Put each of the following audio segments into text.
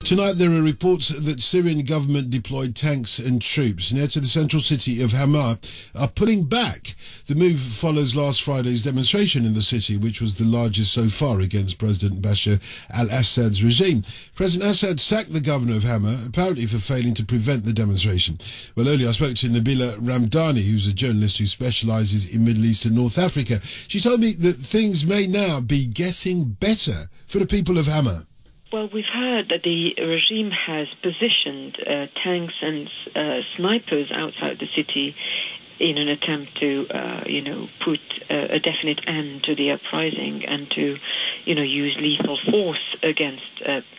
Tonight there are reports that Syrian government deployed tanks and troops near to the central city of Hama are pulling back. The move follows last Friday's demonstration in the city, which was the largest so far against President Bashar al-Assad's regime. President Assad sacked the governor of Hama, apparently for failing to prevent the demonstration. Well, earlier I spoke to Nabila Ramdani, who's a journalist who specialises in Middle East and North Africa. She told me that things may now be getting better for the people of Hama. Well, we've heard that the regime has positioned tanks and snipers outside the city in an attempt to, put a definite end to the uprising and to, use lethal force against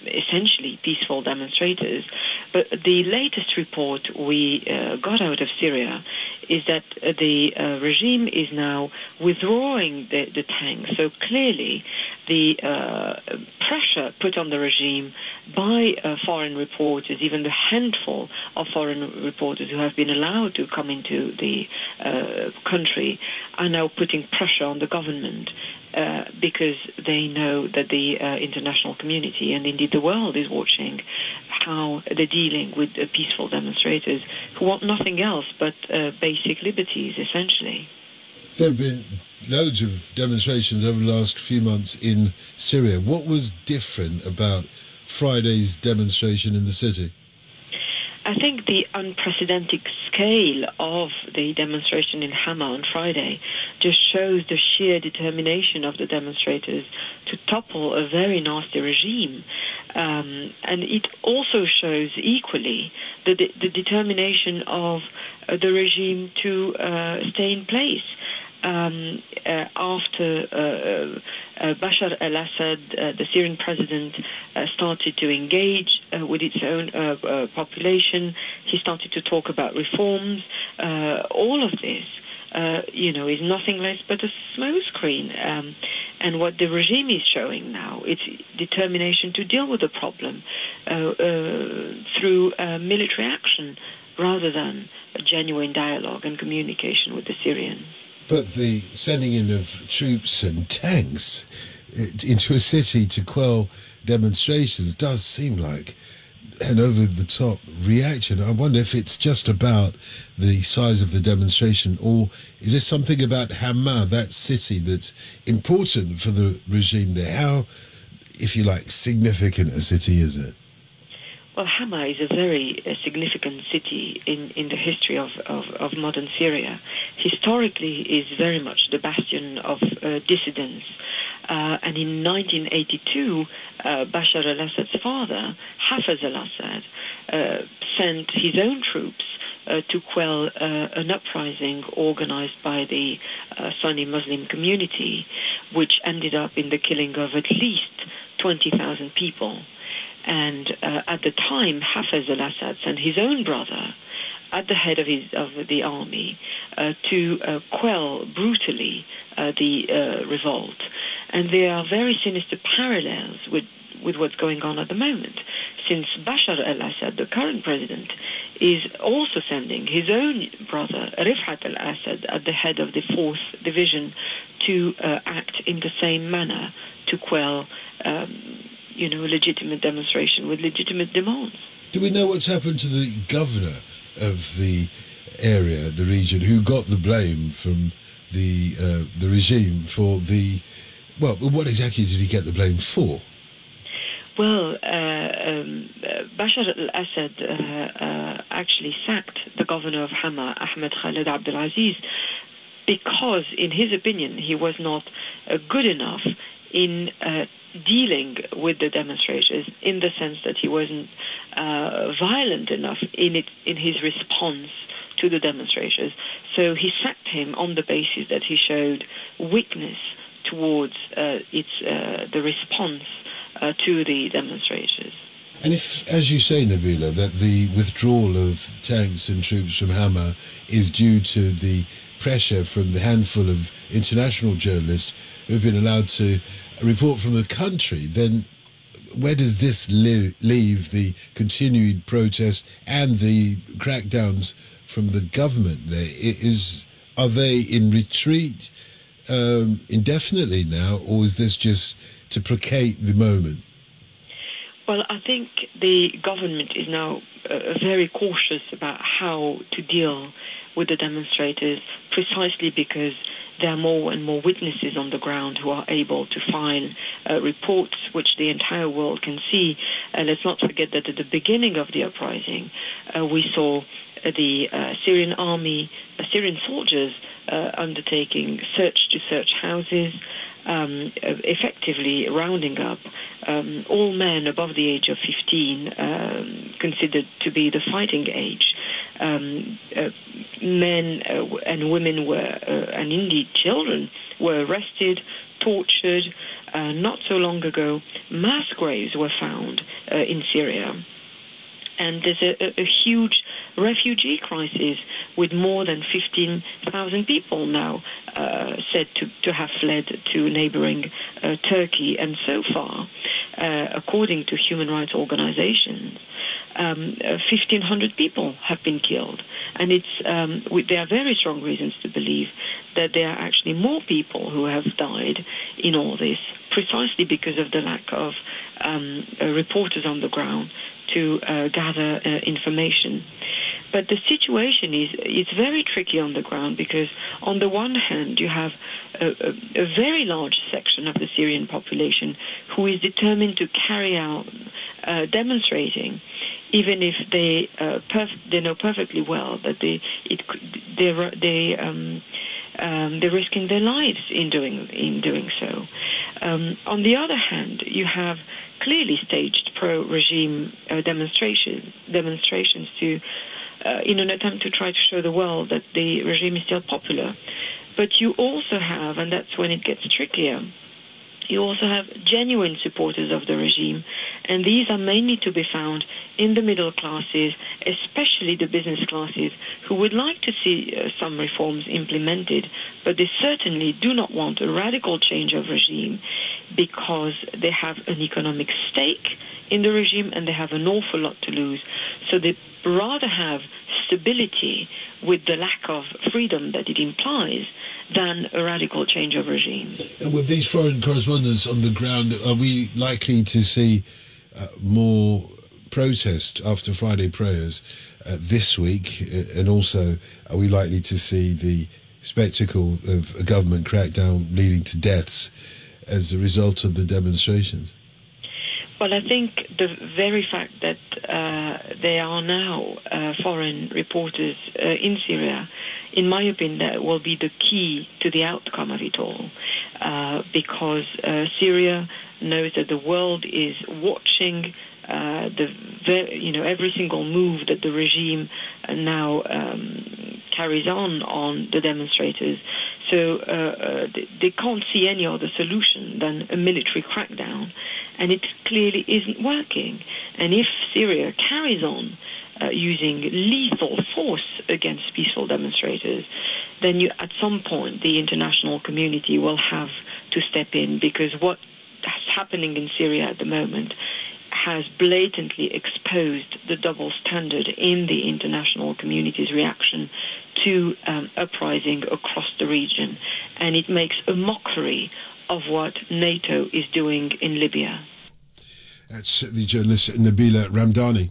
essentially peaceful demonstrators. But the latest report we got out of Syria is that the regime is now withdrawing the tanks. So clearly the pressure put on the regime by foreign reporters, even the handful of foreign reporters who have been allowed to come into the country, are now putting pressure on the government because they know that the international community and indeed the world is watching how they're dealing with peaceful demonstrators who want nothing else but basic liberties, essentially. There have been loads of demonstrations over the last few months in Syria. What was different about Friday's demonstration in the city? I think the unprecedented scale of the demonstration in Hama on Friday just shows the sheer determination of the demonstrators to topple a very nasty regime. And it also shows equally the determination of the regime to stay in place. After Bashar al-Assad, the Syrian president, started to engage with its own population, he started to talk about reforms. All of this, is nothing less but a smokescreen. And what the regime is showing now, it's determination to deal with the problem through military action rather than a genuine dialogue and communication with the Syrians. But the sending in of troops and tanks into a city to quell demonstrations does seem like an over-the-top reaction. I wonder if it's just about the size of the demonstration, or is there something about Hama, that city, that's important for the regime there? How, if you like, significant a city is it? Well, Hama is a very significant city in the history of modern Syria. Historically, is very much the bastion of dissidents. And in 1982, Bashar al-Assad's father, Hafez al-Assad, sent his own troops to quell an uprising organized by the Sunni Muslim community, which ended up in the killing of at least 20,000 people. And at the time, Hafez al-Assad sent his own brother at the head of the army to quell brutally the revolt. And there are very sinister parallels with what's going on at the moment, since Bashar al-Assad, the current president, is also sending his own brother, Rifat al-Assad, at the head of the 4th Division to act in the same manner to quell legitimate demonstration with legitimate demands. Do we know what's happened to the governor of the area, the region, who got the blame from the regime for the... Well, what exactly did he get the blame for? Well, Bashar al-Assad actually sacked the governor of Hama, Ahmed Khaled Abdelaziz, because, in his opinion, he was not good enough in dealing with the demonstrators, in the sense that he wasn't violent enough in his response to the demonstrators. So he sacked him on the basis that he showed weakness towards the response to the demonstrators. And if, as you say, Nabila, that the withdrawal of tanks and troops from Hama is due to the pressure from the handful of international journalists who have been allowed to report from the country, then where does this leave the continued protest and the crackdowns from the government there? Are they in retreat indefinitely now, or is this just to placate the moment? Well, I think the government is now very cautious about how to deal with the demonstrators, precisely because there are more and more witnesses on the ground who are able to file reports which the entire world can see. Let's not forget that at the beginning of the uprising, we saw the Syrian army, Syrian soldiers undertaking search houses, effectively rounding up all men above the age of 15, considered to be the fighting age. Men and women were, and indeed children, were arrested, tortured. Not so long ago, mass graves were found in Syria. And there's a huge refugee crisis with more than 15,000 people now said to have fled to neighboring Turkey. And so far, according to human rights organizations, 1,500 people have been killed. And there are very strong reasons to believe that there are actually more people who have died in all this, precisely because of the lack of reporters on the ground to gather information. But the situation is very tricky on the ground, because on the one hand you have a very large section of the Syrian population who is determined to carry out demonstrating, even if they know perfectly well that they're risking their lives in doing so. On the other hand, you have clearly staged pro-regime demonstrations to, in an attempt to try to show the world that the regime is still popular. But you also have, and that's when it gets trickier, you also have genuine supporters of the regime, and these are mainly to be found in the middle classes, especially the business classes, who would like to see some reforms implemented, but they certainly do not want a radical change of regime, because they have an economic stake in the regime and they have an awful lot to lose. So they rather have stability with the lack of freedom that it implies than a radical change of regime. And with these foreign correspondents on the ground, are we likely to see more protest after Friday prayers this week? And also, are we likely to see the spectacle of a government crackdown leading to deaths as a result of the demonstrations? Well, I think the very fact that there are now foreign reporters in Syria, in my opinion, that will be the key to the outcome of it all, because Syria knows that the world is watching every single move that the regime now carries on the demonstrators. So they can't see any other solution than a military crackdown, and it clearly isn't working. And if Syria carries on using lethal force against peaceful demonstrators, then at some point the international community will have to step in, because what's happening in Syria at the moment has blatantly exposed the double standard in the international community's reaction to uprising across the region, and it makes a mockery of what NATO is doing in Libya. That's the journalist Nabila Ramdani.